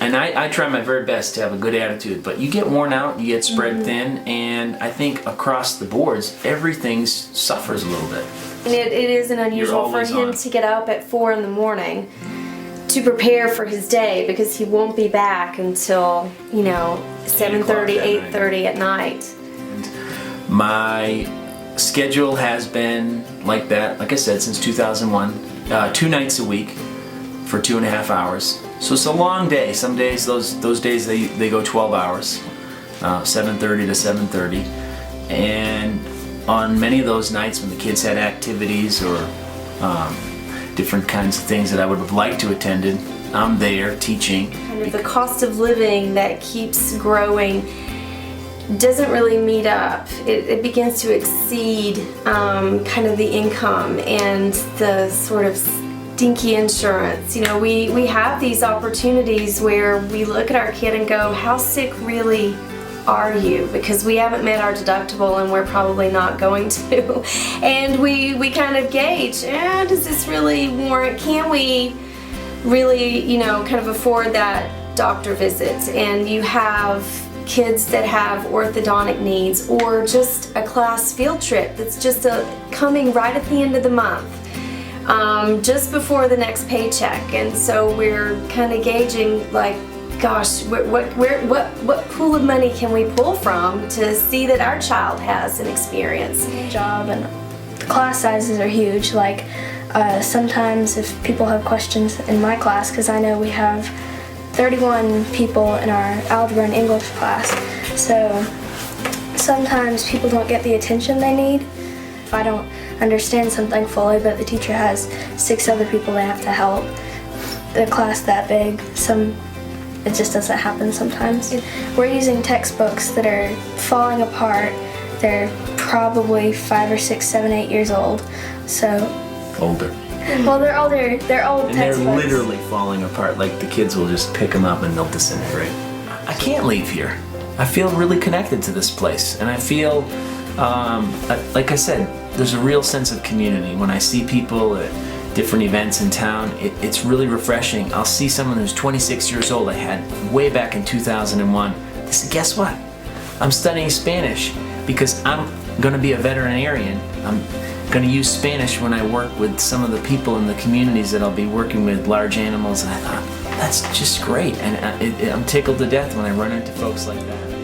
And I try my very best to have a good attitude, but you get worn out, you get spread thin, and I think across the boards, everything suffers a little bit. And it isn't unusual for him to get up at 4 in the morning to prepare for his day, because he won't be back until, 7:30, 8:30 at night. My schedule has been like that, like I said, since 2001, 2 nights a week for 2.5 hours. So it's a long day. Some days, those days they go 12 hours, 7:30 to 7:30. And on many of those nights when the kids had activities or different kinds of things that I would have liked to attended, I'm there teaching. Kind of the cost of living that keeps growing doesn't really meet up. It begins to exceed kind of the income and the sort of stinky insurance. We have these opportunities where we look at our kid and go, how sick really are you? Because we haven't met our deductible and we're probably not going to. And we kind of gauge, does this really warrant, can we really, kind of afford that doctor visit? And you have kids that have orthodontic needs, or just a class field trip that's just coming right at the end of the month. Just before the next paycheck, and so we're kind of gauging, like, gosh, what pool of money can we pull from to see that our child has an experience? Job, and the class sizes are huge. Like sometimes if people have questions in my class, because I know we have 31 people in our algebra and English class, so sometimes people don't get the attention they need. If I don't understand something fully, but the teacher has 6 other people they have to help, the class that big, it just doesn't happen sometimes. We're using textbooks that are falling apart. They're probably 5 or 6, 7, 8 years old. So Older. Well, they're older. They're old And textbooks. they're literally falling apart. Like the kids will just pick them up and they'll disintegrate. I can't leave here. I feel really connected to this place, and I feel, like I said, there's a real sense of community. When I see people at different events in town, it's really refreshing. I'll see someone who's 26 years old I had way back in 2001. They said, guess what? I'm studying Spanish because I'm going to be a veterinarian. I'm going to use Spanish when I work with some of the people in the communities that I'll be working with, large animals. And I thought, that's just great. And I'm tickled to death when I run into folks like that.